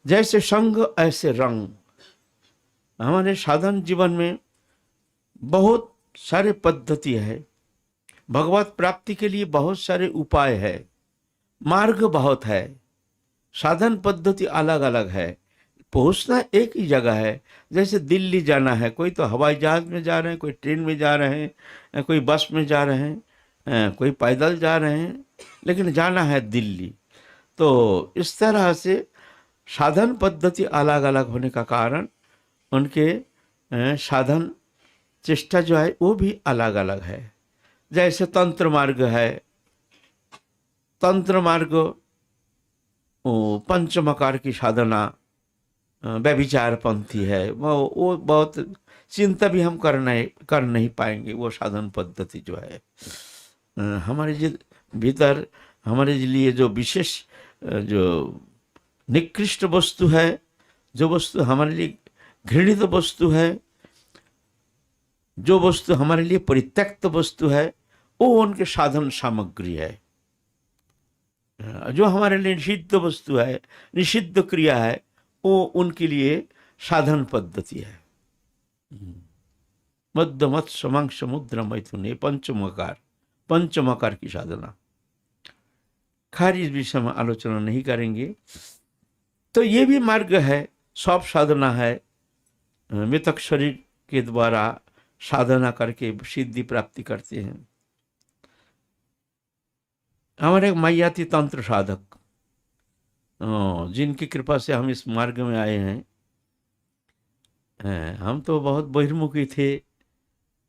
जैसे संग ऐसे रंग। हमारे साधन जीवन में बहुत सारे पद्धति है, भगवत प्राप्ति के लिए बहुत सारे उपाय है, मार्ग बहुत है, साधन पद्धति अलग अलग है। पहुंचना एक ही जगह है। जैसे दिल्ली जाना है, कोई तो हवाई जहाज में जा रहे हैं, कोई ट्रेन में जा रहे हैं, कोई बस में जा रहे हैं, कोई पैदल जा रहे हैं, लेकिन जाना है दिल्ली। तो इस तरह से साधन पद्धति अलग अलग होने का कारण उनके साधन चेष्टा जो है वो भी अलग अलग है। जैसे तंत्र मार्ग है, तंत्र मार्ग पंचमकार की साधना व्यभिचार पंथी है, वो बहुत चिंता भी हम कर नहीं पाएंगे। वो साधन पद्धति जो है हमारे भीतर हमारे लिए जो विशेष जो निकृष्ट वस्तु है, जो वस्तु हमारे लिए घृणित वस्तु है, जो वस्तु हमारे लिए परित्यक्त वस्तु है, वो उनके साधन सामग्री है। जो हमारे लिए निषिद्ध वस्तु है, निषिद्ध क्रिया है, वो उनके लिए साधन पद्धति है। मध्य मत्स्य मांस समुद्र मैथुन, ये पंचमकार की साधना। खैर इस विषय में आलोचना नहीं करेंगे। तो ये भी मार्ग है, सब साधना है। मृतक शरीर के द्वारा साधना करके सिद्धि प्राप्ति करते हैं। हमारे मैया थी तंत्र साधक, जिनकी कृपा से हम इस मार्ग में आए हैं। हम तो बहुत बहिर्मुखी थे,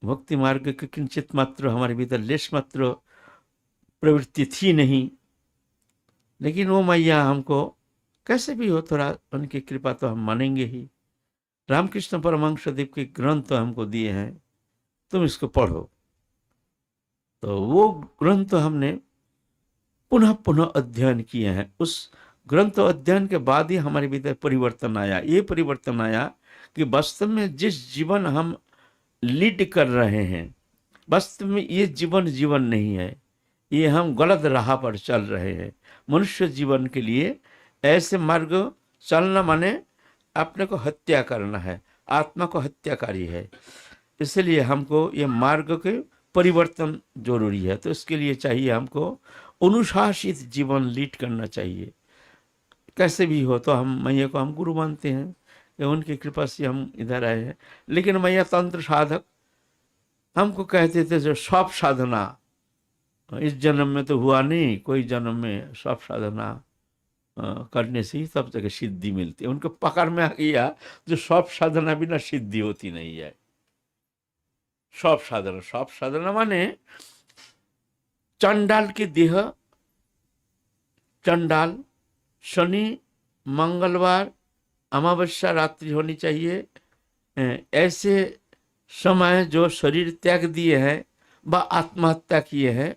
भक्ति मार्ग के किंचित मात्र हमारे भीतर लेश मात्र प्रवृत्ति थी नहीं। लेकिन वो मैया हमको कैसे भी हो थोड़ा उनकी कृपा तो हम मानेंगे ही। रामकृष्ण परमहंस देव के ग्रंथ हमको दिए हैं, तुम इसको पढ़ो। तो वो ग्रंथ हमने पुनः पुनः अध्ययन किए हैं। उस ग्रंथ अध्ययन के बाद ही हमारे भीतर परिवर्तन आया। ये परिवर्तन आया कि वास्तव में जिस जीवन हम लीड कर रहे हैं, वास्तव में ये जीवन नहीं है, ये हम गलत राह पर चल रहे हैं। मनुष्य जीवन के लिए ऐसे मार्ग चलना माने अपने को हत्या करना है, आत्मा को हत्याकारी है। इसलिए हमको ये मार्ग के परिवर्तन जरूरी है। तो इसके लिए चाहिए हमको अनुशासित जीवन लीड करना चाहिए। कैसे भी हो तो हम मैया को हम गुरु मानते हैं, उनकी कृपा से हम इधर आए हैं। लेकिन मैया तंत्र साधक हमको कहते थे जो सब साधना इस जन्म में तो हुआ नहीं, कोई जन्म में सब साधना करने से ही सब जगह सिद्धि मिलती है। उनको पकड़ में आ गया जो सब साधना बिना सिद्धि होती नहीं है। सब साधना माने चंडाल की देह, चंडाल शनि मंगलवार अमावस्या रात्रि होनी चाहिए। ऐसे समय जो शरीर त्याग दिए हैं व आत्महत्या किए हैं,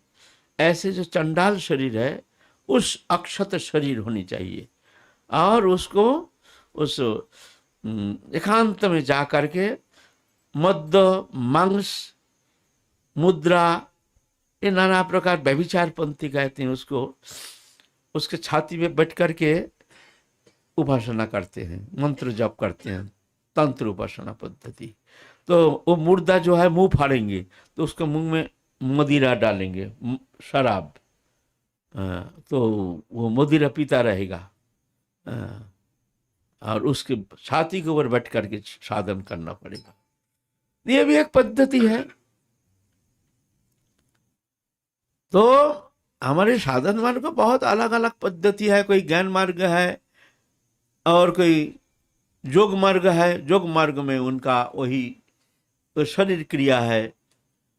ऐसे जो चंडाल शरीर है उस अक्षत शरीर होनी चाहिए। और उसको उस एकांत में जा करके मद्य मांस मुद्रा ये नाना प्रकार व्यभिचार पंथी कहते हैं उसको, उसके छाती में बैठ करके उपासना करते हैं, मंत्र जप करते हैं, तंत्र उपासना पद्धति। तो वो मुर्दा जो है मुंह फाड़ेंगे तो उसके मुंह में मदिरा डालेंगे, शराब, तो वो मदिरा पीता रहेगा और उसके छाती के ऊपर बैठ करके साधन करना पड़ेगा। ये भी एक पद्धति है। तो हमारे साधन मार्ग को बहुत अलग अलग पद्धति है। कोई ज्ञान मार्ग है और कोई योग मार्ग है। योग मार्ग में उनका वही तो शरीर क्रिया है,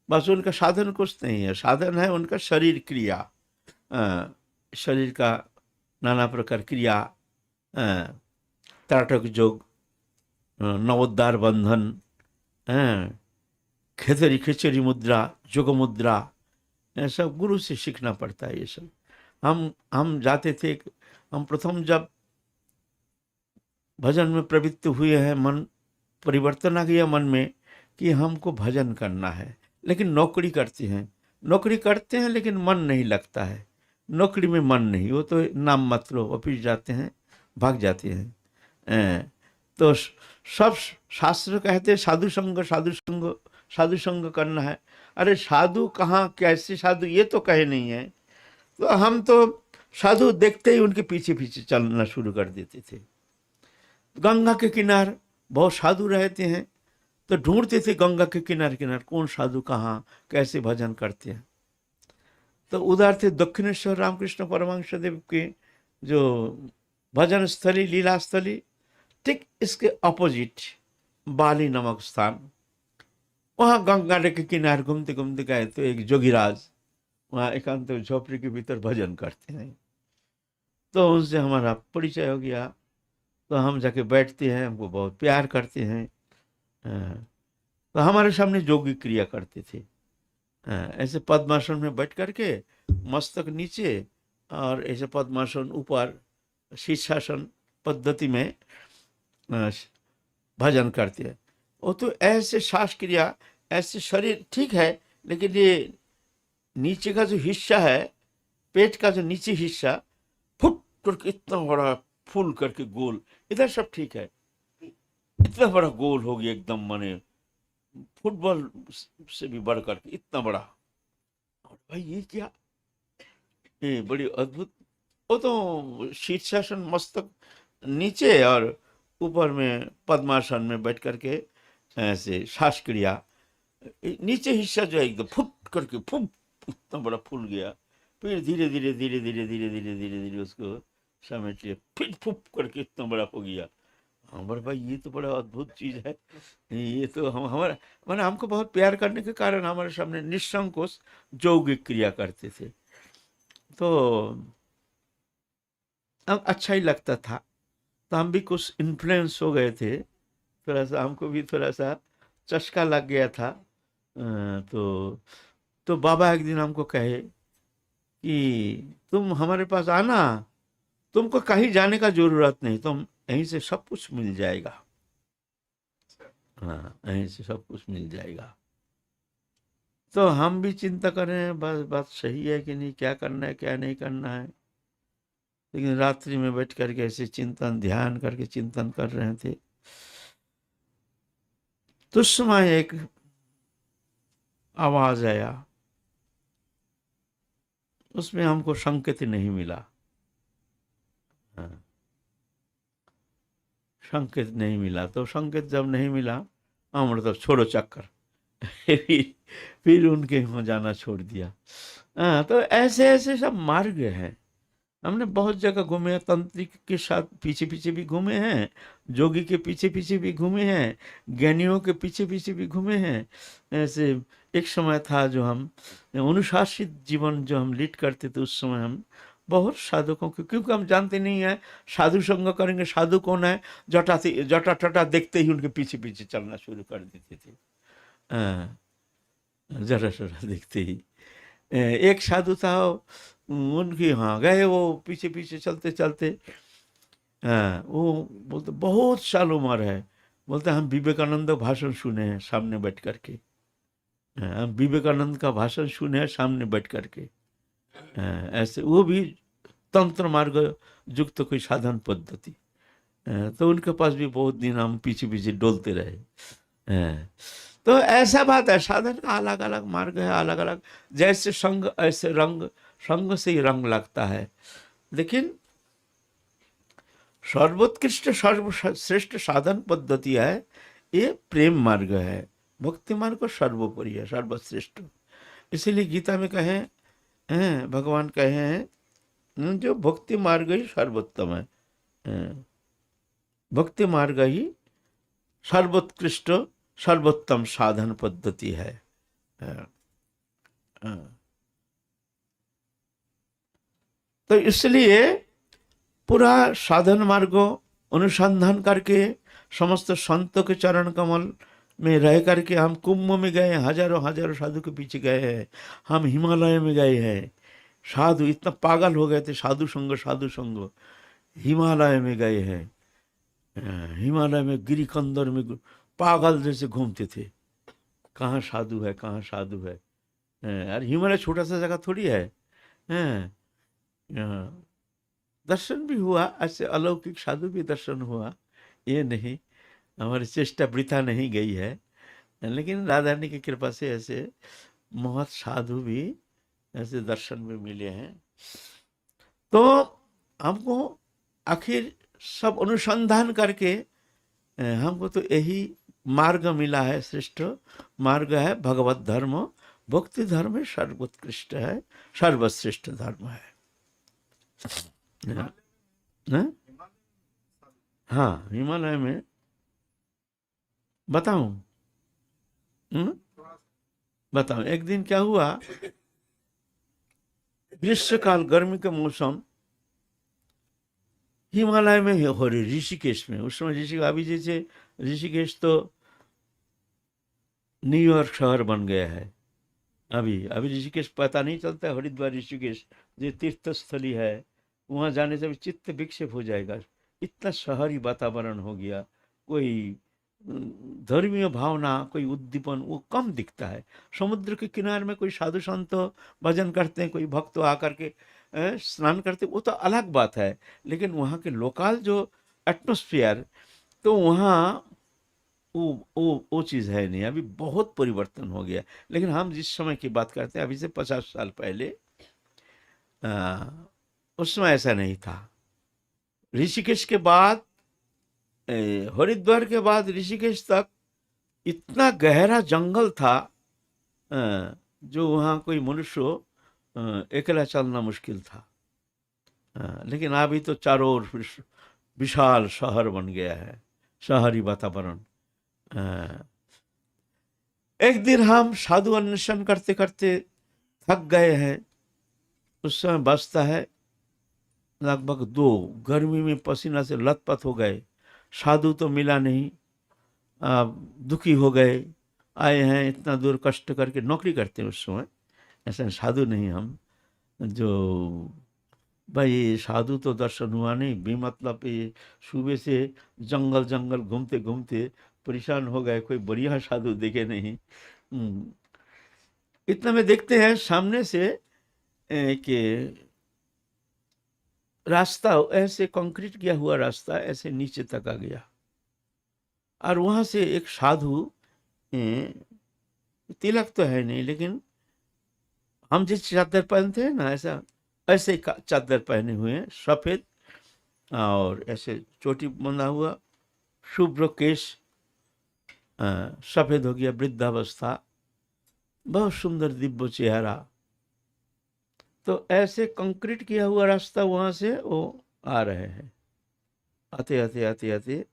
बस उनका साधन कुछ नहीं है। साधन है उनका शरीर क्रिया, शरीर का नाना प्रकार क्रिया, त्राटक योग, नवोद्धार बंधन, खिचड़ी मुद्रा, योग मुद्रा, ये सब गुरु से सीखना पड़ता है। ये सब हम जाते थे, हम प्रथम जब भजन में प्रवृत्त हुए हैं, मन परिवर्तन आ गया मन में कि हमको भजन करना है। लेकिन नौकरी करते हैं लेकिन मन नहीं लगता है। नौकरी में मन नहीं, वो तो नाम मात्र ऑफिस जाते हैं, भाग जाते हैं। तो सब शास्त्र कहते हैं साधु संग साधु संग साधु संग करना है। अरे साधु कहाँ, कैसे साधु, ये तो कहे नहीं है। तो हम तो साधु देखते ही उनके पीछे पीछे चलना शुरू कर देते थे। गंगा के किनार बहुत साधु रहते हैं, तो ढूंढते थे गंगा के किनारे किनारे कौन साधु कहाँ कैसे भजन करते हैं। तो उधर थे दक्षिणेश्वर रामकृष्ण परमहंस देव के जो भजन स्थली लीला स्थली, ठीक इसके अपोजिट बाली नामक स्थान, वहाँ गंगा के किनारे घूमते घूमते गए तो एक जोगीराज वहाँ एकांत झोपड़ी के भीतर भजन करते हैं। तो उनसे हमारा परिचय हो गया, तो हम जाके बैठते हैं, हमको बहुत प्यार करते हैं। तो हमारे सामने योगी क्रिया करते थे, ऐसे पद्मासन में बैठ करके मस्तक नीचे और ऐसे पद्मासन ऊपर शीर्षासन पद्धति में भजन करते हैं। वो तो ऐसे श्वास क्रिया, ऐसे शरीर ठीक है, लेकिन ये नीचे का जो हिस्सा है, पेट का जो नीचे हिस्सा फुट करके इतना बड़ा फूल करके गोल, इधर सब ठीक है, इतना बड़ा गोल हो गया एकदम, माने फुटबॉल से भी बढ़ करके इतना बड़ा। और भाई ये क्या, ये बड़ी अद्भुत। वो तो शीर्षासन मस्तक नीचे और ऊपर में पद्मासन में बैठ करके ऐसे श्वास क्रिया, नीचे हिस्सा जो है एकदम फुट करके फुट इतना बड़ा फूल गया, फिर धीरे धीरे धीरे धीरे धीरे धीरे धीरे धीरे उसको समेट लिया, फिर फुप करके इतना बड़ा हो गया। हमारे भाई ये तो बड़ा अद्भुत चीज है। ये तो हम हमारा मैंने हमको बहुत प्यार करने के कारण हमारे सामने निसंकोच यौगिक क्रिया करते थे, तो अच्छा ही लगता था। तो हम भी कुछ इन्फ्लुएंस हो गए थे, थोड़ा सा हमको भी थोड़ा सा चस्का लग गया था। तो बाबा एक दिन हमको कहे कि तुम हमारे पास आना, तुमको कहीं जाने का जरूरत नहीं, तुम यहीं से सब कुछ मिल जाएगा। हाँ, यहीं से सब कुछ मिल जाएगा। तो हम भी चिंता कर रहे हैं, बस बात सही है कि नहीं, क्या करना है क्या नहीं करना है। लेकिन रात्रि में बैठ करके ऐसे चिंतन ध्यान करके चिंतन कर रहे थे। तो उस समय एक आवाज आया, उसमें हमको संकेत नहीं मिला। हाँ, संकेत नहीं मिला। तो संकेत जब नहीं मिला, हम मतलब छोड़ो चक्कर फिर उनके वहाँ जाना छोड़ दिया। हाँ, तो ऐसे ऐसे सब मार्ग हैं। हमने बहुत जगह घूमे हैं, तांत्रिक के साथ पीछे पीछे भी घूमे हैं, जोगी के पीछे पीछे भी घूमे हैं, ज्ञानियों के पीछे पीछे भी घूमे हैं। ऐसे एक समय था जो हम अनुशासित जीवन जो हम लीड करते थे, उस समय हम बहुत साधुकों के, क्योंकि हम जानते नहीं है साधु संग करेंगे, साधु कौन है, जटा टटा देखते ही उनके पीछे पीछे चलना शुरू कर देते थे। जटा टटा देखते ही एक साधु था, उनके यहाँ गए, वो पीछे पीछे चलते चलते, वो बोलते बहुत साल उम्र है, बोलते हम विवेकानंद भाषण सुने हैं सामने बैठ करके, हम विवेकानंद का भाषण सुने हैं सामने बैठ करके। ऐसे वो भी तंत्र मार्ग युक्त कोई साधन पद्धति। तो उनके पास भी बहुत दिन हम पीछे पीछे डोलते रहे। तो ऐसा बात है, साधन का अलग अलग मार्ग है, अलग अलग, जैसे संग ऐसे रंग, संग से ही रंग लगता है। लेकिन सर्वोत्कृष्ट सर्वश्रेष्ठ साधन पद्धति है ये प्रेम मार्ग है, भक्ति मार्ग सर्वोपरि है, सर्वश्रेष्ठ। इसीलिए गीता में कहे हैं, भगवान कहे हैं जो भक्ति मार्ग ही सर्वोत्तम है, भक्ति मार्ग ही सर्वोत्कृष्ट सर्वोत्तम साधन पद्धति है। तो इसलिए पूरा साधन मार्ग अनुसंधान करके समस्त संतों के चरण कमल में रह करके हम कुंभ में गए, हजारों हजारों साधु के पीछे गए हैं, हम हिमालय में गए हैं। साधु इतना पागल हो गए थे, साधु संग हिमालय में गए हैं। हिमालय में गिरिकंदर में पागल जैसे घूमते थे, कहाँ साधु है कहाँ साधु है। अरे हिमालय छोटा सा जगह थोड़ी है। दर्शन भी हुआ, ऐसे अलौकिक साधु भी दर्शन हुआ, ये नहीं, हमारी चेष्टा वृथा नहीं गई है, लेकिन राधा रानी की कृपा से ऐसे बहुत साधु भी ऐसे दर्शन में मिले हैं। तो हमको आखिर सब अनुसंधान करके हमको तो यही मार्ग मिला है, श्रेष्ठ मार्ग है भगवत धर्म। भक्ति धर्म है सर्वोत्कृष्ट है, सर्वश्रेष्ठ धर्म है। हाँ? हाँ, हिमालय में बताऊं? बताऊं, एक दिन क्या हुआ, ग्रीष्मकाल गर्मी का मौसम हिमालय में हो रही, ऋषिकेश में। उस समय ऋषिकेश, अभी जैसे ऋषिकेश तो न्यूयॉर्क शहर बन गया है। अभी अभी ऋषिकेश पता नहीं चलता है, हरिद्वार ऋषिकेश जो तीर्थ स्थली है, वहाँ जाने से भी चित्त विक्षेप हो जाएगा। इतना शहरी वातावरण हो गया, कोई धर्मीय भावना, कोई उद्दीपन वो कम दिखता है। समुद्र के किनारे में कोई साधु संत भजन करते हैं, कोई भक्त आकर के स्नान करते, वो तो अलग बात है। लेकिन वहाँ के लोकल जो एटमॉस्फेयर, तो वहाँ वो चीज़ है नहीं। अभी बहुत परिवर्तन हो गया। लेकिन हम जिस समय की बात करते हैं, अभी से 50 साल पहले, उस समय ऐसा नहीं था। ऋषिकेश के बाद, हरिद्वार के बाद ऋषिकेश तक इतना गहरा जंगल था, जो वहाँ कोई मनुष्य अकेला चलना मुश्किल था। लेकिन अभी तो चारों ओर विशाल शहर बन गया है, शहरी वातावरण। एक दिन हम साधु अन्वेषण करते करते थक गए हैं। उस समय बचता है लगभग 2, गर्मी में पसीना से लथपथ हो गए। साधु तो मिला नहीं, दुखी हो गए। आए हैं इतना दूर कष्ट करके, नौकरी करते हैं उस समय, ऐसा साधु नहीं हम। जो भाई साधु तो दर्शन हुआ नहीं भी, मतलब ये सुबह से जंगल जंगल घूमते घूमते परेशान हो गए, कोई बढ़िया साधु देखे नहीं। इतना में देखते हैं सामने से कि रास्ता ऐसे कंक्रीट किया हुआ रास्ता ऐसे नीचे तक आ गया, और वहां से एक साधु, तिलक तो है नहीं, लेकिन हम जिस चादर पहनते हैं ना, ऐसे चादर पहने हुए हैं, सफेद, और ऐसे चोटी बंधा हुआ, शुभ्र केश, सफेद हो गया, वृद्धावस्था, बहुत सुंदर दिव्य चेहरा। तो ऐसे कंक्रीट किया हुआ रास्ता वहां से वो आ रहे हैं, आते आते आते आते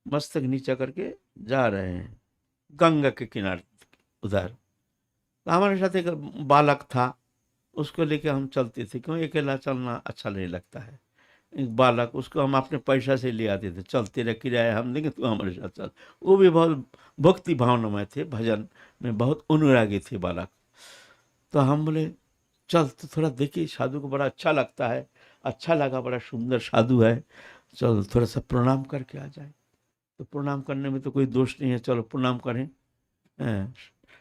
मस्तक नीचा करके जा रहे हैं गंगा के किनारे उधर। तो हमारे साथ एक बालक था, उसको लेके हम चलते थे, क्यों अकेला चलना अच्छा नहीं लगता है। एक बालक, उसको हम अपने पैसा से ले आते थे, चलते रह, किराया हम देंगे, तो हमारे साथ चल। वो भी बहुत भक्ति भावना में थे, भजन में बहुत अनुरागी थे बालक। तो हम बोले चल, तो थोड़ा देखिए, साधु को बड़ा अच्छा लगता है। अच्छा लगा, बड़ा सुंदर साधु है, चल थोड़ा सा प्रणाम करके आ जाए। तो प्रणाम करने में तो कोई दोष नहीं है, चलो प्रणाम करें।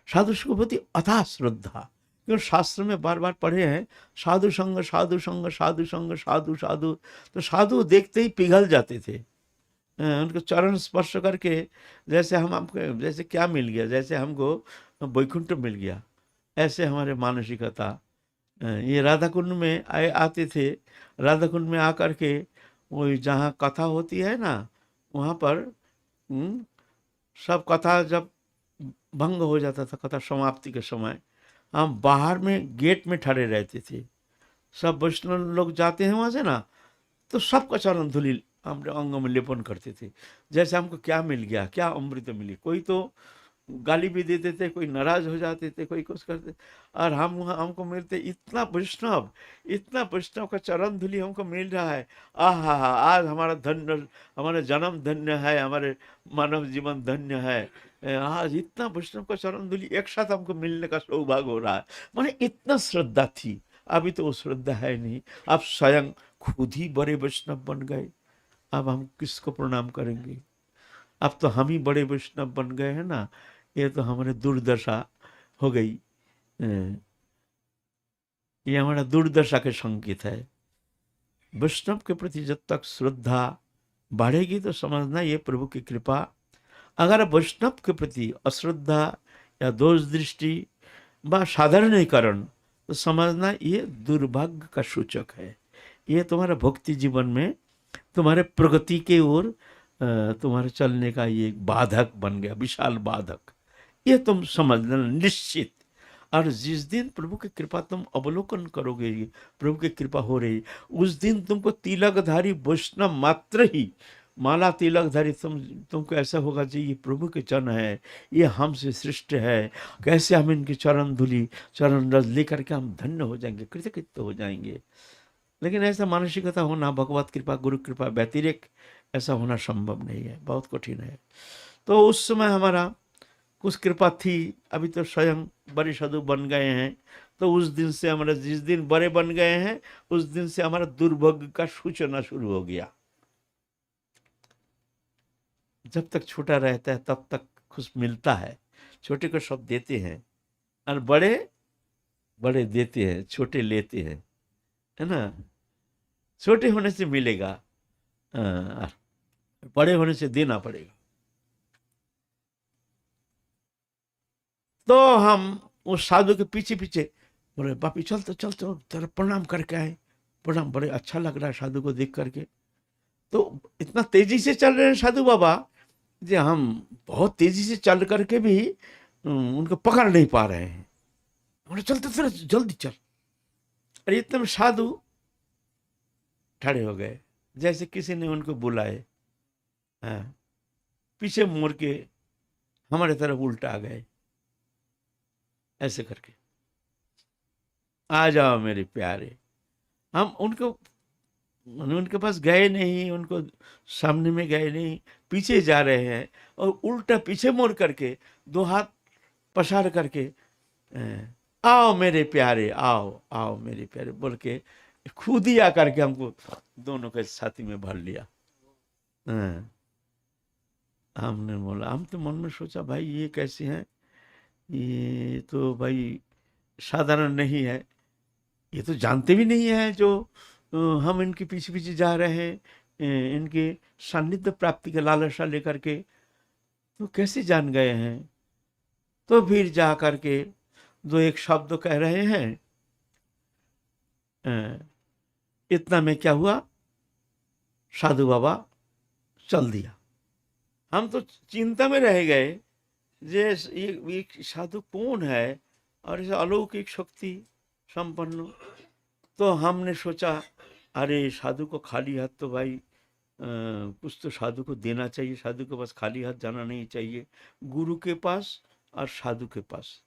साधु को प्रति अथाह श्रद्धा, क्यों शास्त्र में बार बार पढ़े हैं, साधु संग साधु संग साधु संग साधु साधु। तो साधु देखते ही पिघल जाते थे, उनको चरण स्पर्श करके, जैसे हमको जैसे क्या मिल गया, जैसे हमको वैकुंठ मिल गया, ऐसे हमारे मानसिकता। ये राधा कुंड में आते थे। राधा कुंड में आकर के वो जहाँ कथा होती है ना, वहाँ पर सब कथा जब भंग हो जाता था, कथा समाप्ति के समय, हम बाहर में गेट में खड़े रहते थे। सब वैष्णव लोग जाते हैं वहाँ से ना, तो सबका चरण धूलि हमारे अंगों में लेपन करते थे, जैसे हमको क्या मिल गया, क्या अमृत मिली। कोई तो गाली भी देते थे, कोई नाराज हो जाते थे, कोई कुछ करते, और हमको मिलते इतना वैष्णव, इतना वैष्णव का चरण धूलि हमको मिल रहा है। आहा, आज हमारा धन्य, हमारा जन्म धन्य है, हमारे मानव जीवन धन्य है। आज इतना वैष्णव का चरण धूलि एक साथ हमको मिलने का सौभाग्य हो रहा है। माने इतना श्रद्धा थी। अभी तो वो श्रद्धा है नहीं, आप स्वयं खुद ही बड़े वैष्णव बन गए। अब हम किसको प्रणाम करेंगे? अब तो हम ही बड़े वैष्णव बन गए हैं ना, ये तो हमारे दुर्दशा हो गई। ये हमारा दुर्दशा के संकेत है। वैष्णव के प्रति जब तक श्रद्धा बढ़ेगी तो समझना ये प्रभु की कृपा। अगर वैष्णव के प्रति अश्रद्धा या दोष दृष्टि व साधारणीकरण, तो समझना ये दुर्भाग्य का सूचक है। ये तुम्हारा भक्ति जीवन में तुम्हारे प्रगति के ओर तुम्हारे चलने का ये एक बाधक बन गया, विशाल बाधक। ये तुम समझना निश्चित। और जिस दिन प्रभु की कृपा तुम अवलोकन करोगे, प्रभु की कृपा हो रही, उस दिन तुमको तिलकधारी वैष्णव मात्र ही, माला तिलकधारी तुमको ऐसा होगा जी ये प्रभु के चरण है, ये हमसे श्रेष्ठ है, कैसे हम इनके चरण धूलि चरण रज लेकर के हम धन्य हो जाएंगे, कृतकृत्य हो जाएंगे। लेकिन ऐसा मानसिकता होना, भगवत कृपा गुरु कृपा व्यतिरिक्त ऐसा होना संभव नहीं है, बहुत कठिन है। तो उस समय हमारा कुछ कृपा थी, अभी तो स्वयं बड़े साधु बन गए हैं। तो उस दिन से हमारा, जिस दिन बड़े बन गए हैं उस दिन से हमारा दुर्भाग्य का सूचना शुरू हो गया। जब तक छोटा रहता है तब तक कुछ मिलता है, छोटे को सब देते हैं, और बड़े बड़े देते हैं, छोटे लेते हैं, है ना। छोटे होने से मिलेगा, बड़े होने से देना पड़ेगा। तो हम उस साधु के पीछे पीछे बोले, बापी चल तो चल तो तेरा प्रणाम करके आए। प्रणाम, बड़े अच्छा लग रहा है साधु को देख करके। तो इतना तेजी से चल रहे हैं साधु बाबा जी, हम बहुत तेजी से चल करके भी उनको पकड़ नहीं पा रहे हैं। बोले चलते फिर जल्दी चल। अरे इतने में साधु खड़े हो गए, जैसे किसी ने उनको बुलाए। हाँ, पीछे मुड़ के हमारे तरफ उल्टा आ गए, ऐसे करके, आ जाओ मेरे प्यारे। हम उनके पास गए नहीं, उनको सामने में गए नहीं, पीछे जा रहे हैं और उल्टा पीछे मुड़ करके दो हाथ पसार करके, आओ मेरे प्यारे, आओ आओ मेरे प्यारे बोल के खुद ही आकर के हमको दोनों के छाती में भर लिया। हमने बोला, हम तो मन में सोचा भाई ये कैसे हैं, ये तो भाई साधारण नहीं है, ये तो जानते भी नहीं है जो हम इनके पीछे पीछे जा रहे हैं, इनके सान्निध्य प्राप्ति का लालसा लेकर के, तो कैसे जान गए हैं। तो फिर जा करके दो एक शब्द कह रहे हैं, इतना में क्या हुआ, साधु बाबा चल दिया। हम तो चिंता में रह गए, ये साधु कौन है और इसे अलौकिक शक्ति संपन्न। तो हमने सोचा, अरे साधु को खाली हाथ तो भाई कुछ तो साधु को देना चाहिए, साधु के पास खाली हाथ जाना नहीं चाहिए। गुरु के पास और साधु के पास,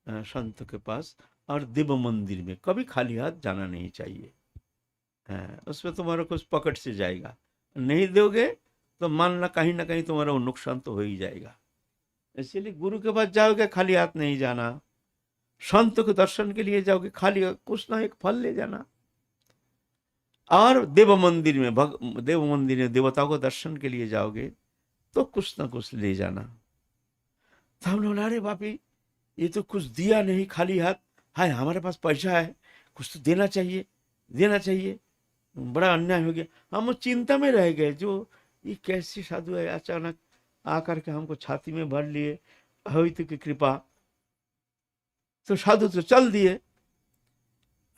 संत के पास और देव मंदिर में कभी खाली हाथ जाना नहीं चाहिए। उसमें तुम्हारा कुछ पकड़ से जाएगा, नहीं दोगे तो मानना कहीं ना कहीं तुम्हारा वो नुकसान तो हो ही जाएगा। इसलिए गुरु के पास जाओगे खाली हाथ नहीं जाना, संत के दर्शन के लिए जाओगे खाली कुछ ना एक फल ले जाना, और देव मंदिर में देवताओं को दर्शन के लिए जाओगे तो कुछ ना कुछ ले जाना। तो हम लोग, अरे बापी ये तो कुछ दिया नहीं, खाली हाथ है, हमारे पास पैसा है, कुछ तो देना चाहिए, देना चाहिए, बड़ा अन्याय हो गया। हम चिंता में रह गए, जो ये कैसी साधु है, अचानक आकर के हमको छाती में भर लिए, हवित की कृपा। तो साधु तो चल दिए।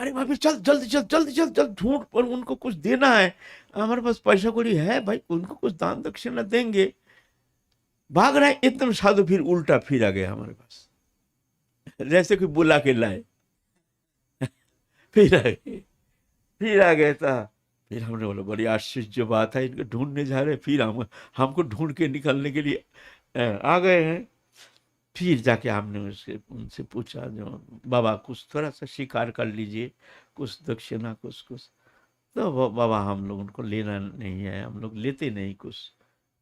अरे भाभी चल जल्दी चल, जल्दी चल, जल्दी ढूंढ, पर उनको कुछ देना है, हमारे पास पैसा कौड़ी है भाई, उनको कुछ दान दक्षिणा देंगे। भाग रहे, एकदम साधु फिर उल्टा फिर आ गया हमारे पास, जैसे कोई बुला के लाए। फिर आ गए था। फिर हमने बोला बड़ी आश्चर्य बात है, इनको ढूंढने जा रहे, फिर हमको ढूंढ के निकलने के लिए आ गए हैं। फिर जाके हमने उनसे पूछा, जो बाबा कुछ थोड़ा सा स्वीकार कर लीजिए, कुछ दक्षिणा कुछ। तो बाबा हम लोग उनको लेना नहीं है, हम लोग लेते नहीं कुछ,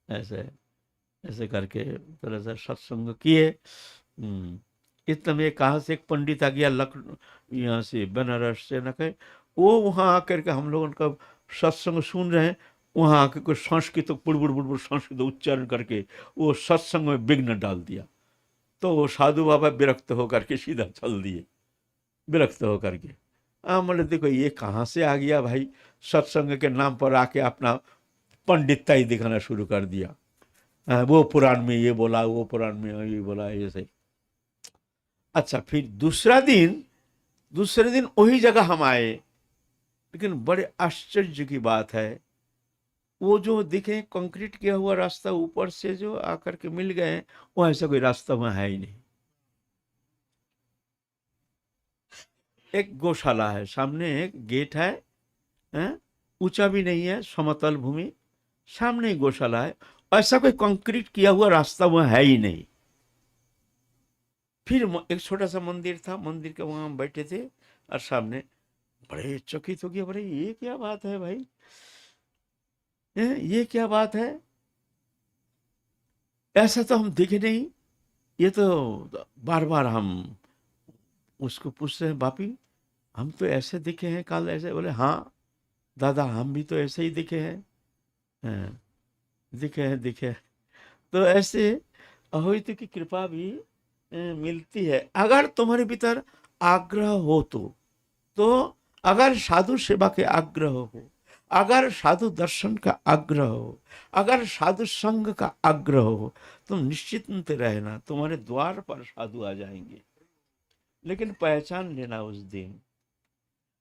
ऐसे करके थोड़ा सा सत्संग किए। इतना में कहाँ से एक पंडित आ गया, लखनऊ यहाँ से बनारस से न कहे, वो वहाँ आकर के हम लोग उनका सत्संग सुन रहे हैं, वहाँ आकर कोई संस्कृत बुड़ संस्कृत उच्चारण करके वो सत्संग में विघ्न डाल दिया। तो वो साधु बाबा विरक्त होकर के सीधा चल दिए, विरक्त होकर के। बोले देखो ये कहाँ से आ गया भाई, सत्संग के नाम पर आके अपना पंडिताई दिखाना शुरू कर दिया। वो पुराण में ये बोला, वो पुराण में ये बोला, ये सही। अच्छा, फिर दूसरे दिन वही जगह हम आए, लेकिन बड़े आश्चर्य की बात है, वो जो दिखे कंक्रीट किया हुआ रास्ता ऊपर से जो आकर के मिल गए, वो ऐसा कोई रास्ता वहां है ही नहीं। एक गौशाला है, सामने एक गेट है, ऊंचा भी नहीं है, समतल भूमि, सामने ही गौशाला है, ऐसा कोई कंक्रीट किया हुआ रास्ता वहां है ही नहीं। फिर एक छोटा सा मंदिर था, मंदिर के वहां हम बैठे थे, और सामने बड़े चकित हो गया, बड़े ये क्या बात है भाई, ये क्या बात है, ऐसा तो हम देखे नहीं। ये तो बार बार हम उसको पूछते हैं, बापी हम तो ऐसे दिखे हैं कल, ऐसे बोले, हाँ दादा हम भी तो ऐसे ही दिखे हैं, दिखे हैं। तो ऐसे अहोइत की कृपा भी मिलती है, अगर तुम्हारे भीतर आग्रह हो तो अगर साधु सेवा के आग्रह हो, अगर साधु दर्शन का आग्रह हो, अगर साधु संग का आग्रह हो, तुम निश्चिंत रहना, तुम्हारे द्वार पर साधु आ जाएंगे। लेकिन पहचान लेना उस दिन,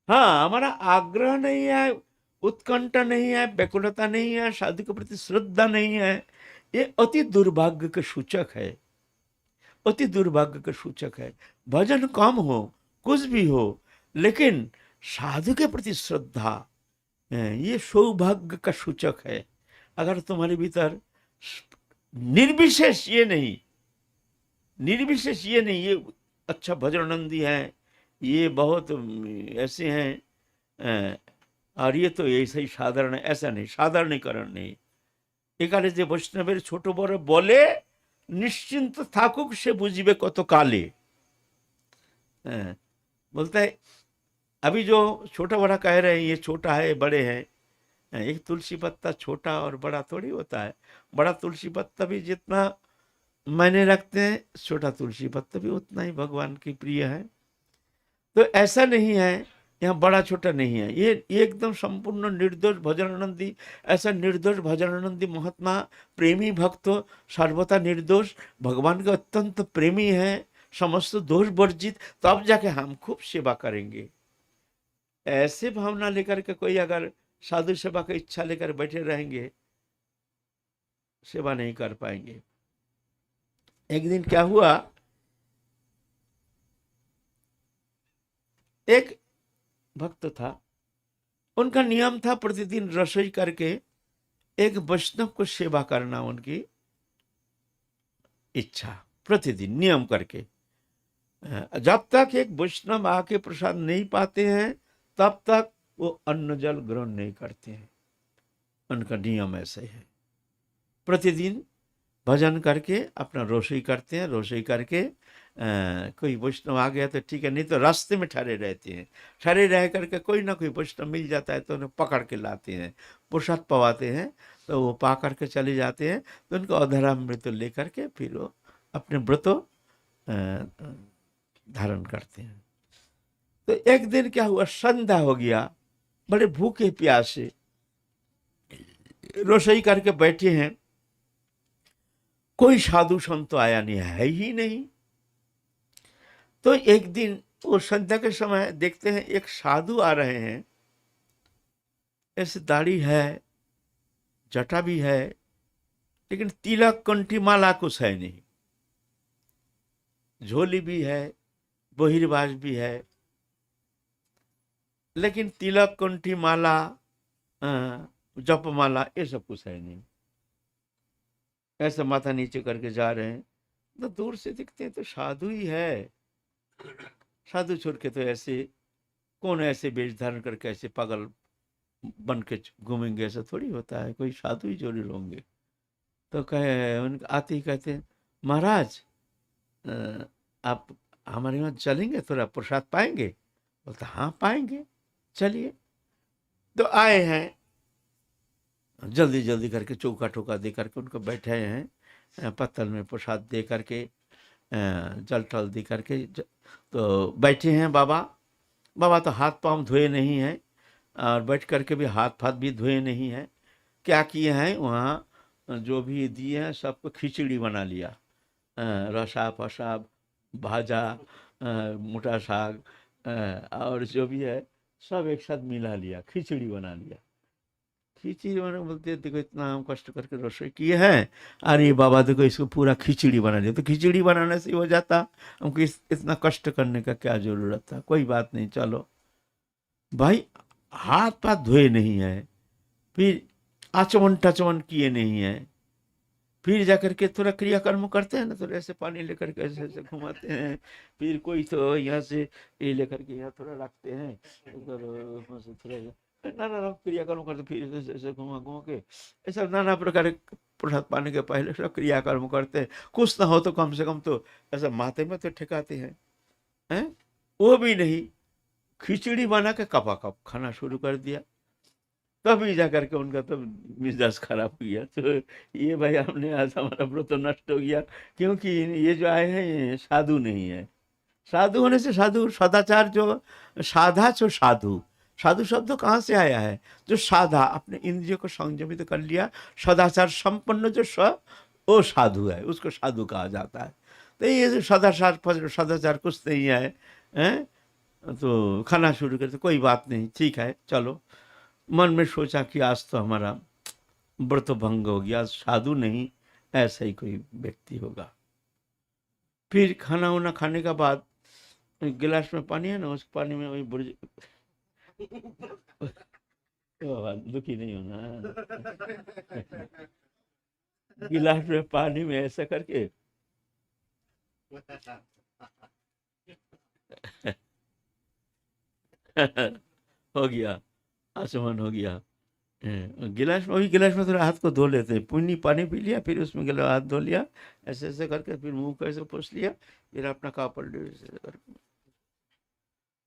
हाँ हमारा आग्रह नहीं है, उत्कंठा नहीं है, व्याकुलता नहीं है, साधु के प्रति श्रद्धा नहीं है, ये अति दुर्भाग्य का सूचक है, अति दुर्भाग्य का सूचक है। भजन कम हो, कुछ भी हो, लेकिन साधु के प्रति श्रद्धा, ये सौभाग्य का सूचक है। अगर तुम्हारे भीतर निर्विशेष ये नहीं, ये अच्छा भजनानंदी है, ये बहुत ऐसे हैं, और ये तो ऐसे ही साधारण है, ऐसा नहीं, साधारणीकरण नहीं। एकाले जे वैष्णवेर छोट बड़ बोले निश्चिंत थाकुक से बुझिबे कत काले। बोलता है अभी जो छोटा बड़ा कह रहे हैं, ये छोटा है, बड़े हैं, एक तुलसी पत्ता छोटा और बड़ा थोड़ी होता है। बड़ा तुलसी पत्ता भी जितना मायने रखते हैं, छोटा तुलसी पत्ता भी उतना ही भगवान की प्रिय है। तो ऐसा नहीं है, यहाँ बड़ा छोटा नहीं है, ये एकदम संपूर्ण निर्दोष भजनानंदी, ऐसा निर्दोष भजनानंदी महात्मा, प्रेमी भक्त, सर्वथा निर्दोष, भगवान के अत्यंत प्रेमी है, समस्त दोष वर्जित, तब जाके हम खूब सेवा करेंगे। ऐसे भावना लेकर के कोई अगर साधु सेवा की इच्छा लेकर बैठे रहेंगे, सेवा नहीं कर पाएंगे। एक दिन क्या हुआ, एक भक्त था, उनका नियम था प्रतिदिन रसोई करके एक वैष्णव को सेवा करना, उनकी इच्छा, प्रतिदिन नियम करके। जब तक एक वैष्णव आके प्रसाद नहीं पाते हैं, तब तक वो अन्न जल ग्रहण नहीं करते हैं। उनका नियम ऐसे है, प्रतिदिन भजन करके अपना रसोई करते हैं, रसोई करके कोई वैष्णव आ गया तो ठीक है, नहीं तो रास्ते में ठहरे रहते हैं, ठहरे रह करके कोई ना कोई वैष्णव मिल जाता है तो उन्हें पकड़ के लाते हैं, प्रसाद पवाते हैं, तो वो पा करके चले जाते हैं, तो उनको अधरामृत लेकर के फिर वो अपने व्रत धारण करते हैं। तो एक दिन क्या हुआ, संध्या हो गया, बड़े भूखे प्यासे रसोई करके बैठे हैं, कोई साधु संत तो आया नहीं, है ही नहीं। तो एक दिन वो संध्या के समय देखते हैं एक साधु आ रहे हैं, ऐसे दाढ़ी है, जटा भी है, लेकिन तिलक कंठी माला कुछ है नहीं, झोली भी है, बहिर्वास भी है, लेकिन तिलक कंठी माला, जप माला, ये सब कुछ है नहीं। ऐसा माथा नीचे करके जा रहे हैं, तो दूर से दिखते हैं तो साधु ही है। साधु छोड़ के तो ऐसे कौन ऐसे वेश धारण करके ऐसे पागल बन के घूमेंगे, ऐसा थोड़ी होता है, कोई साधु ही जरूर होंगे। तो कहे, उनके आते ही कहते हैं, महाराज आप हमारे यहाँ चलेंगे, थोड़ा प्रसाद पाएंगे? बोलते हाँ पाएंगे, चलिए। तो आए हैं, जल्दी जल्दी करके चौका ठोका दे करके उनको बैठे हैं, पत्तल में प्रसाद दे करके, जल टल दे करके तो बैठे हैं। बाबा तो हाथ पांव धोए नहीं हैं, और बैठ करके भी हाथ भी धोए नहीं हैं, क्या किए हैं वहाँ, जो भी दिए हैं सबको खिचड़ी बना लिया, रसा फसा भाजा, मोटा साग, और जो भी है सब एक साथ मिला लिया, खिचड़ी बना लिया। खिचड़ी बना बोलते हैं देखो इतना हम कष्ट करके रसोई किए हैं, अरे बाबा देखो इसको पूरा खिचड़ी बना लिया। तो खिचड़ी बनाने से ही हो जाता, हमको इतना कष्ट करने का क्या जरूरत था। कोई बात नहीं, चलो भाई। हाथ पाथ धोए नहीं है, फिर आचमन टाचमन किए नहीं है, फिर जाकर के थोड़ा क्रियाकर्म करते हैं ना, थोड़ा ऐसे पानी लेकर के ऐसे ऐसे घुमाते हैं, फिर कोई तो यहाँ से ये लेकर के यहाँ थोड़ा रखते हैं, उधर उसमें से थोड़ा नाना क्रियाकर्म करते, फिर ऐसे ऐसे घुमा घुमा के ऐसा नाना प्रकार के प्रसाद पाने के पहले सब क्रियाकर्म करते हैं। कुछ ना हो तो कम से कम तो ऐसा माथे में तो ठेकाते हैं। वो भी नहीं, खिचड़ी बना के कपा कप खाना शुरू कर दिया। तभी जा करके उनका तो मिजाज खराब हो गया। तो ये भाई हमने आज हमारा व्रत तो नष्ट हो गया, क्योंकि ये जो आए हैं ये साधु नहीं है। साधु होने से साधु सदाचार जो साधा जो साधु, साधु शब्द कहाँ से आया है? जो साधा, अपने इंद्रियों को संयमित कर लिया, सदाचार संपन्न जो वो साधु है, उसको साधु कहा जाता है। तो ये जो सदाचार कुछ नहीं है, हैं? तो खाना शुरू करते, कोई बात नहीं, ठीक है चलो। मन में सोचा कि आज तो हमारा व्रत भंग हो गया, साधु नहीं ऐसा ही कोई व्यक्ति होगा। फिर खाना वाना खाने का बाद गिलास में पानी है ना, उस पानी में वही बुर्ज दुखी नहीं होना। गिलास में पानी में ऐसा करके हो गया, आसमान हो गया। गिलास में, वही गिलास में थोड़ा हाथ को धो लेते हैं, पुण्य पानी पी लिया, फिर उसमें गिलास हाथ धो लिया, ऐसे ऐसे करके, फिर मुंह को ऐसे पोंछ लिया, फिर अपना कापड़ ले ऐसे करके।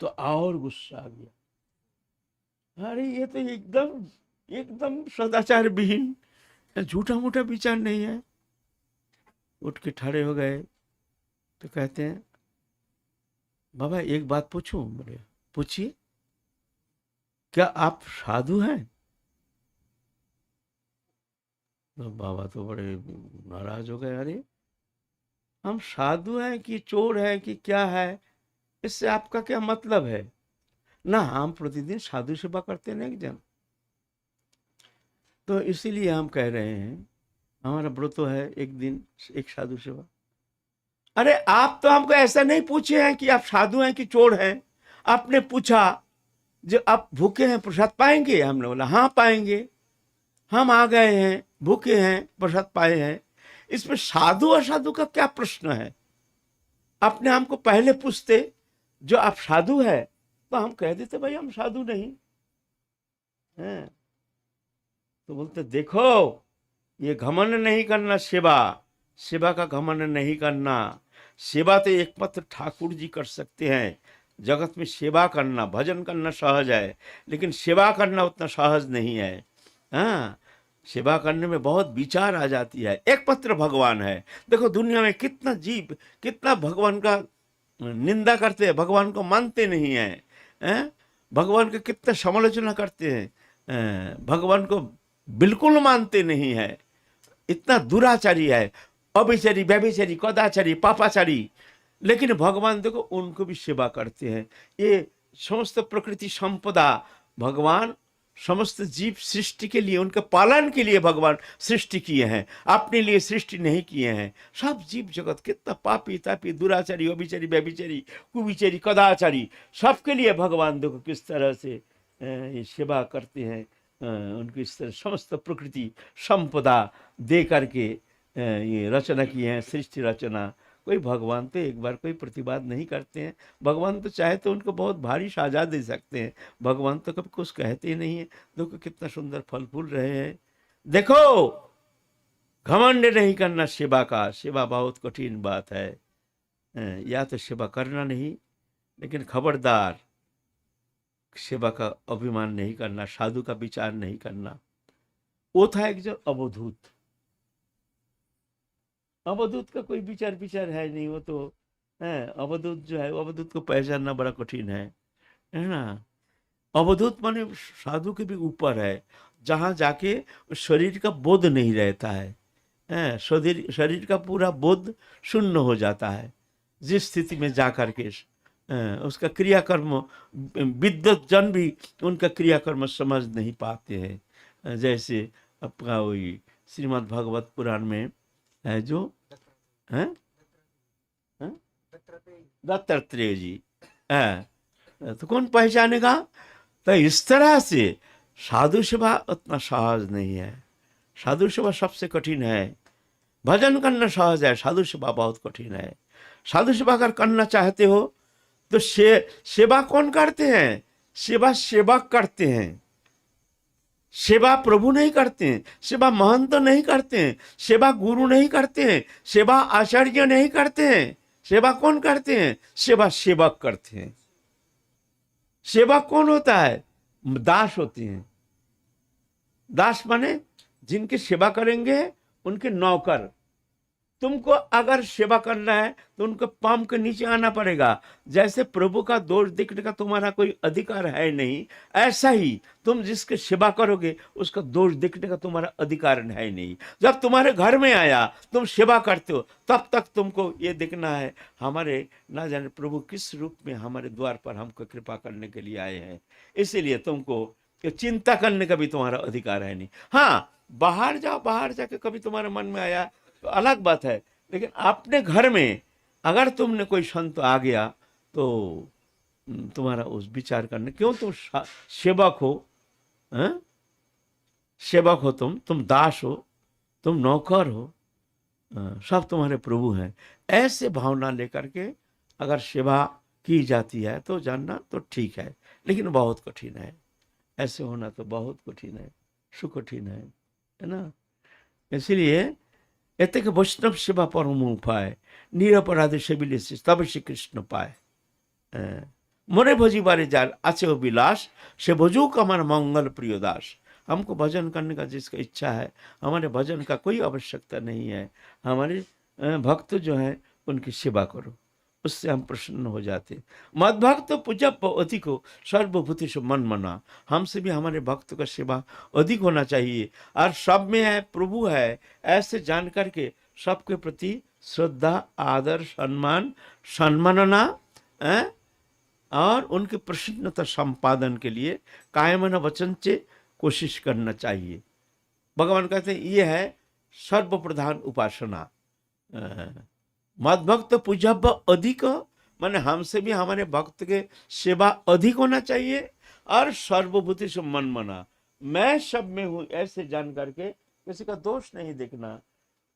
तो और गुस्सा आ गया, अरे ये तो एकदम एकदम सदाचार विहीन, झूठा मूठा विचार नहीं है। उठ के खड़े हो गए, तो कहते हैं बाबा एक बात पूछूं? बोले पूछिए, क्या आप साधु हैं? तो बाबा तो बड़े नाराज हो गए, अरे हम साधु हैं कि चोर हैं कि क्या है, इससे आपका क्या मतलब है? ना हम प्रतिदिन साधु सेवा करते हैं एक जन, तो इसीलिए हम कह रहे हैं हमारा व्रत तो है एक दिन एक साधु सेवा। अरे आप तो हमको ऐसा नहीं पूछे हैं कि आप साधु हैं कि चोर हैं, आपने पूछा जो आप भूखे हैं प्रसाद पाएंगे? हमने बोला हाँ पाएंगे, हम आ गए हैं भूखे हैं प्रसाद पाए हैं, इसमें साधु असाधु का क्या प्रश्न है? आपने हमको पहले पूछते जो आप साधु है तो हम कह देते भाई हम साधु नहीं हैं। तो बोलते देखो ये घमंड नहीं करना, सेवा सेवा का घमंड नहीं करना। सेवा तो एकमात्र ठाकुर जी कर सकते हैं। जगत में सेवा करना भजन करना सहज है, लेकिन सेवा करना उतना सहज नहीं है। हाँ, सेवा करने में बहुत विचार आ जाती है। एकमात्र भगवान है। देखो दुनिया में कितना जीव कितना भगवान का निंदा करते हैं, भगवान को मानते नहीं है, भगवान की कितना समालोचना करते हैं, भगवान को बिल्कुल मानते नहीं है। इतना दुराचारी है, अभिचारी व्यभिचारी कदाचारी पापाचारी, लेकिन भगवान देखो उनको भी सेवा करते हैं। ये समस्त प्रकृति संपदा भगवान समस्त जीव सृष्टि के लिए, उनके पालन के लिए भगवान सृष्टि किए हैं, अपने लिए सृष्टि नहीं किए हैं। सब जीव जगत कितना पापी तापी दुराचारी अभिचारी व्यभिचारी कुविचारी कदाचारी, सबके लिए भगवान देखो किस तरह से ये सेवा करते हैं। उनको इस तरह समस्त प्रकृति संपदा दे करके ये रचना किए हैं, सृष्टि रचना। कोई भगवान तो एक बार कोई प्रतिवाद नहीं करते हैं। भगवान तो चाहे तो उनको बहुत भारी साजा दे सकते हैं, भगवान तो कभी कुछ कहते ही नहीं है। देखो कितना सुंदर फल फूल रहे हैं। देखो घमंड नहीं करना सेवा का, सेवा बहुत कठिन बात है। या तो सेवा करना नहीं, लेकिन खबरदार सेवा का अभिमान नहीं करना, साधु का विचार नहीं करना। वो था एक जो अवधूत, अवधूत का कोई विचार विचार है नहीं। वो तो है अवधूत जो है, अवधूत को पहचानना बड़ा कठिन है ना। अवधूत माने साधु के भी ऊपर है। जहाँ जाके शरीर का बोध नहीं रहता है, शरीर का पूरा बोध शून्य हो जाता है। जिस स्थिति में जा करके उसका क्रियाकर्म, विद्वत जन भी उनका क्रियाकर्म समझ नहीं पाते हैं। जैसे आपका वही श्रीमद् भागवत पुराण में है जो है दत्तात्रेय जी, तो कौन पहचानेगा? तो इस तरह से साधु सेवा उतना सहज नहीं है। साधु सेवा सबसे कठिन है। भजन करना सहज है, साधु सेवा बहुत कठिन है। साधु सेवा अगर करना चाहते हो तो सेवा कौन करते हैं? सेवा सेवक करते हैं। सेवा प्रभु नहीं करते हैं, सेवा महंत नहीं करते हैं, सेवा गुरु नहीं करते हैं, सेवा आचार्य नहीं करते हैं। सेवा कौन करते हैं? सेवा सेवक करते हैं। सेवा कौन होता है? दास होते हैं। दास माने जिनकी सेवा करेंगे उनके नौकर। तुमको अगर सेवा करना है तो उनके पांव के नीचे आना पड़ेगा। जैसे प्रभु का दोष देखने का तुम्हारा कोई अधिकार है नहीं, ऐसा ही तुम जिसके सेवा करोगे उसका दोष देखने का तुम्हारा अधिकार है नहीं। जब तुम्हारे घर में आया, तुम सेवा करते हो, तब तक तुमको ये देखना है हमारे ना जाने प्रभु किस रूप में हमारे द्वार पर हमको कृपा करने के लिए आए हैं। इसीलिए तुमको चिंता करने का भी तुम्हारा अधिकार है नहीं। हाँ, बाहर जाओ, बाहर जाके कभी तुम्हारे मन में आया तो अलग बात है, लेकिन अपने घर में अगर तुमने कोई संत आ गया तो तुम्हारा उस विचार करने, क्यों तुम सेवक हो, सेवक हो, तुम दास हो, तुम नौकर हो, सब तुम्हारे प्रभु हैं। ऐसे भावना लेकर के अगर सेवा की जाती है तो जानना तो ठीक है, लेकिन बहुत कठिन है। ऐसे होना तो बहुत कठिन है, सुकठिन है ना। इसलिए एते के वैष्णव सेवा परम उपाय, निरपराधे सेविले तब श्री कृष्ण पाए। मोरे भजी बारे जाल आचे विलास, से भजुक हमारा मंगल प्रिय दास। हमको भजन करने का जिसका इच्छा है, हमारे भजन का कोई आवश्यकता नहीं है। हमारे भक्त जो है उनकी सेवा करो, उससे हम प्रसन्न हो जाते। मद भक्त पूजब अधिक हो, सर्वभूति से मन मना। हमसे भी हमारे भक्त का सेवा अधिक होना चाहिए। और सब में है प्रभु है, ऐसे जान करके सबके प्रति श्रद्धा, आदर, सम्मान, सम्मानना और उनकी प्रसन्नता संपादन के लिए कायमन वचन से कोशिश करना चाहिए। भगवान कहते हैं ये है सर्वप्रधान उपासना। मद भक्त पूजब अधिक, माने हमसे भी हमारे भक्त के सेवा अधिक होना चाहिए। और सर्वभूति से मन मना, मैं सब में हूँ ऐसे जान करके किसी का दोष नहीं देखना।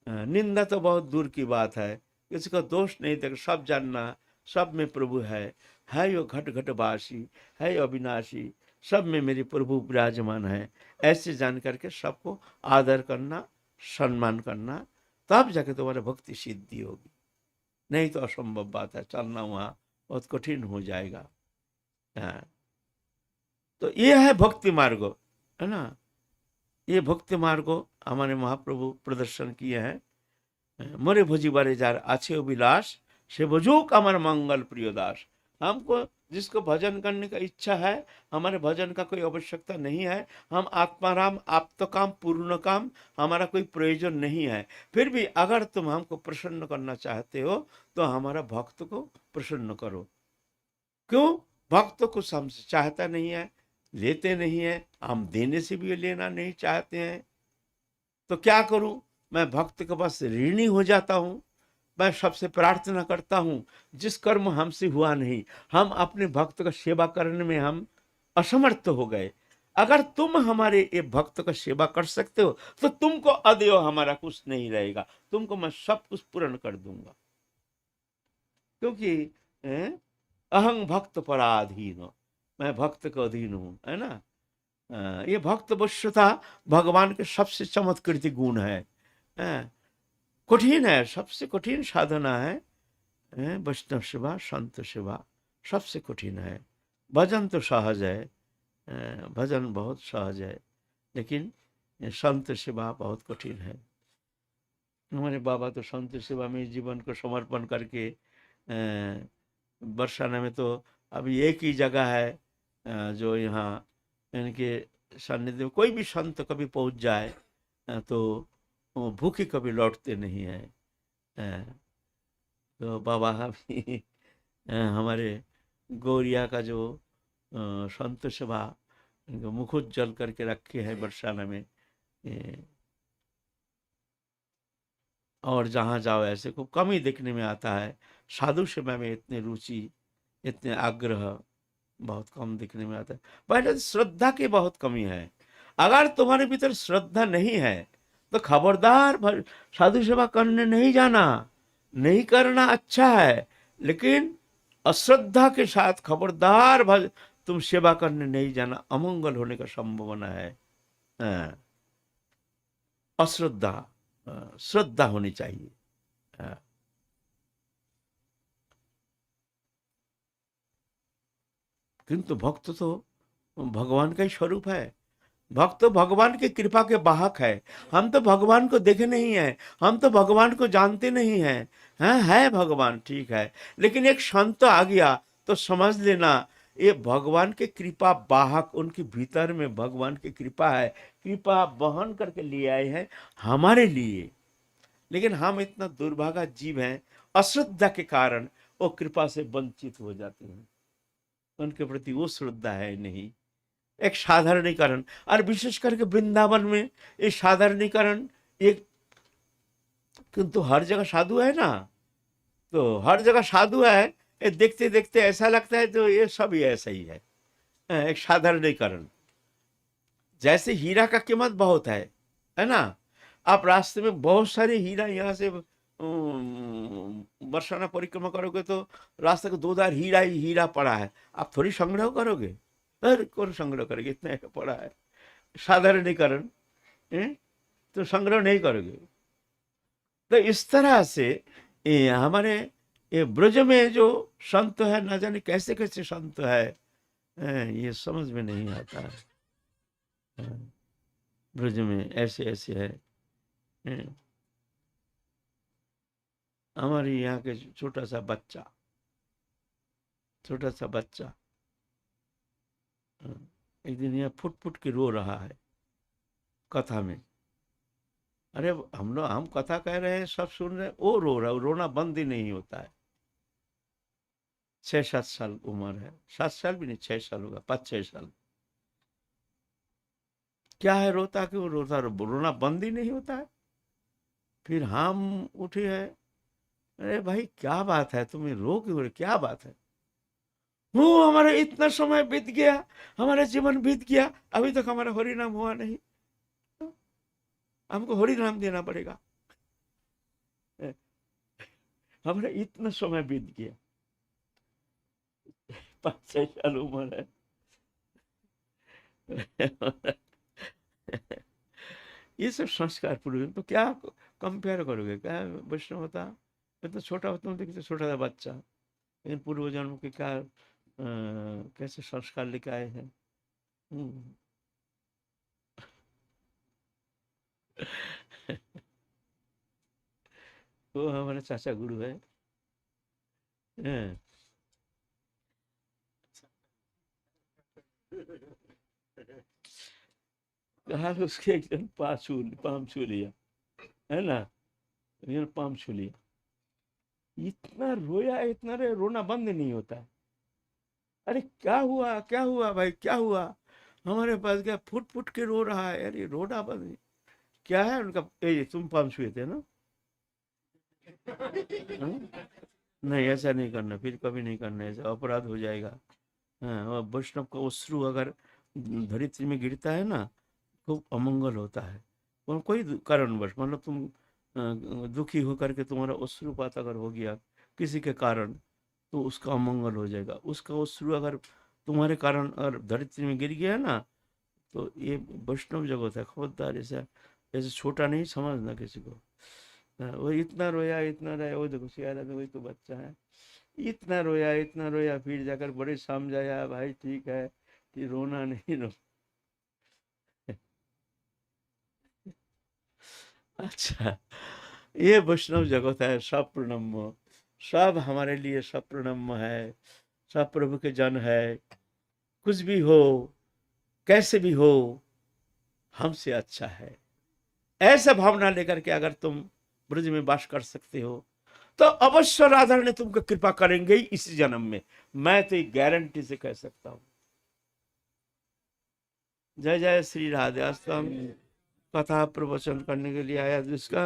निंदा तो बहुत दूर की बात है, किसी का दोष नहीं देखना, सब जानना सब में प्रभु है यो घट घटवासी, है यो अविनाशी, सब में मेरे प्रभु विराजमान है। ऐसे जान करके सबको आदर करना, सम्मान करना, तब जाके तुम्हारा भक्ति सिद्धि होगी। नहीं तो असंभव बात है, चलना वहाँ बहुत कठिन हो जाएगा। तो ये है भक्ति मार्ग, है ना। ये भक्ति मार्ग हमारे महाप्रभु प्रदर्शन किए हैं। मोरे भोजी बारे जार आछे विलास, से भजुक हमारा मंगल प्रिय दास। हमको जिसको भजन करने का इच्छा है, हमारे भजन का कोई आवश्यकता नहीं है। हम आत्माराम, आप्त काम, पूर्ण काम, हमारा कोई प्रयोजन नहीं है। फिर भी अगर तुम हमको प्रसन्न करना चाहते हो तो हमारा भक्त को प्रसन्न करो। क्यों? भक्त कुछ हमसे चाहता नहीं है, लेते नहीं है, हम देने से भी लेना नहीं चाहते हैं। तो क्या करूं? मैं भक्त के पास ऋणी हो जाता हूं। मैं सबसे प्रार्थना करता हूं, जिस कर्म हमसे हुआ नहीं, हम अपने भक्त का सेवा करने में हम असमर्थ हो गए। अगर तुम हमारे ये भक्त का सेवा कर सकते हो तो तुमको अदेय हमारा कुछ नहीं रहेगा, तुमको मैं सब कुछ पूर्ण कर दूंगा। क्योंकि अहं भक्त पराधीन, मैं भक्त का अधीन हूं, है ना। ये भक्त वश्यता भगवान के सबसे चमत्कृत गुण है। कठिन है, सबसे कठिन साधना है वैष्णव सेवा, संत सेवा सबसे कठिन है। भजन तो सहज है, भजन बहुत सहज है, लेकिन संत सेवा बहुत कठिन है। हमारे बाबा तो संत सेवा में जीवन को समर्पण करके, बरसाना में तो अभी एक ही जगह है जो यहाँ इनके सानिध्य में कोई भी संत कभी पहुंच जाए तो वो भूखे कभी लौटते नहीं है। तो बाबा अभी हमारे गौरिया का जो संत सभा मुखोज्जल करके रखे हैं बरसाना में, और जहाँ जाओ ऐसे को कम ही देखने में आता है। साधु सेवा में इतने रुचि, इतने आग्रह बहुत कम दिखने में आता है। पहले श्रद्धा की बहुत कमी है। अगर तुम्हारे भीतर श्रद्धा नहीं है तो खबरदार साधु सेवा करने नहीं जाना। नहीं करना अच्छा है, लेकिन अश्रद्धा के साथ खबरदार तुम सेवा करने नहीं जाना, अमंगल होने का संभावना है। अश्रद्धा, श्रद्धा होनी चाहिए। किंतु भक्त तो भगवान का ही स्वरूप है। भक्त तो भगवान की कृपा के वाहक है। हम तो भगवान को देखे नहीं है, हम तो भगवान को जानते नहीं है। है भगवान ठीक है, लेकिन एक संत आ गया तो समझ लेना ये भगवान के कृपा वाहक, उनके भीतर में भगवान की कृपा है, कृपा वहन करके लिए आए हैं हमारे लिए। लेकिन हम इतना दुर्भागा जीव हैं, अश्रद्धा के कारण वो कृपा से वंचित हो जाते हैं। उनके प्रति वो श्रद्धा है नहीं, एक साधारणीकरण। और विशेष करके वृंदावन में ये साधारणीकरण एक, किंतु हर जगह साधु है ना, तो हर जगह साधु है, ये देखते देखते ऐसा लगता है तो ये सब ही ऐसा ही है। एक साधारणीकरण। जैसे हीरा का कीमत बहुत है ना। आप रास्ते में बहुत सारे हीरा, यहाँ से बरसाना परिक्रमा करोगे तो रास्ते को 2 हीरा ही हीरा पड़ा है, आप थोड़ी संग्रह करोगे? अरे कौन संग्रह करेंगे, इतना पड़ा है। साधारणीकरण, तो संग्रह नहीं करोगे। तो इस तरह से हमारे ये ब्रज में जो संत है, न जाने कैसे कैसे संत है, ये समझ में नहीं आता है। ब्रज में ऐसे ऐसे है। हमारे यहाँ के छोटा सा बच्चा एक दिन यहाँ फुट फुट के रो रहा है कथा में। अरे हम कथा कह रहे हैं, सब सुन रहे हैं, वो रो रहा है, रोना बंद ही नहीं होता है। 6-7 साल उम्र है, 7 साल भी नहीं, 6 साल होगा, 5-6 साल। क्या है, रोता क्यों, रोना बंद ही नहीं होता है। फिर हम उठे हैं, अरे भाई क्या बात है, तुम्हें रो क्यों, क्या बात है? वो हमारा इतना समय बीत गया, हमारा जीवन बीत गया, अभी तक हमारा हरि नाम हुआ नहीं, हमको हरि नाम देना पड़ेगा। हमारा इतना समय बीत गया, 5-6 साल उम्र है। ये सब संस्कार पूर्व, तो क्या कंपेयर करोगे, क्या वैष्णव होता, इतना छोटा होता, देखते छोटा था बच्चा, लेकिन पूर्व जन्म के क्या कैसे संस्कार लेके आए हैं। वो हमारा चाचा गुरु है। कहा उसके एकदम पाम छू लिया, है ना, पाम छू लिया। इतना रोया, इतना रोना बंद नहीं होता है। अरे क्या हुआ भाई, क्या हुआ? हमारे पास क्या फुट फुट के रो रहा है, अरे रोना बंद क्या है उनका? तुम पाम छुए थे ना? नहीं, ऐसा नहीं करना, फिर कभी नहीं करना, ऐसा अपराध हो जाएगा। हाँ, और वैष्णव का अश्रु अगर धरित्री में गिरता है ना, खूब अमंगल होता है। कोई कारणवश, मतलब तुम दुखी होकर के तुम्हारा अश्रुपात अगर हो गया किसी के कारण, तो उसका अमंगल हो जाएगा। उसका अश्रु अगर तुम्हारे कारण अगर धरित्री में गिर गया ना, तो ये वैष्णव जगत है, खबरदार, ऐसा ऐसे छोटा नहीं समझना किसी को। वो इतना रोया, वो देखो सियारा, वही तो बच्चा है, इतना रोया, फिर जाकर बड़े समझाया, भाई ठीक है कि रोना नहीं, रो। अच्छा, ये वैष्णव जगत है, सब प्रणम्य, सब हमारे लिए सब प्रणम्य है, सब प्रभु के जन है। कुछ भी हो, कैसे भी हो हमसे अच्छा है। ऐसा भावना लेकर के अगर तुम ब्रज में वास कर सकते हो तो अवश्य राधा ने तुमको कृपा करेंगे ही इस जन्म में, मैं तो एक गारंटी से कह सकता हूं। जय जय श्री राधे। आज तो हम कथा प्रवचन करने के लिए आया जिसका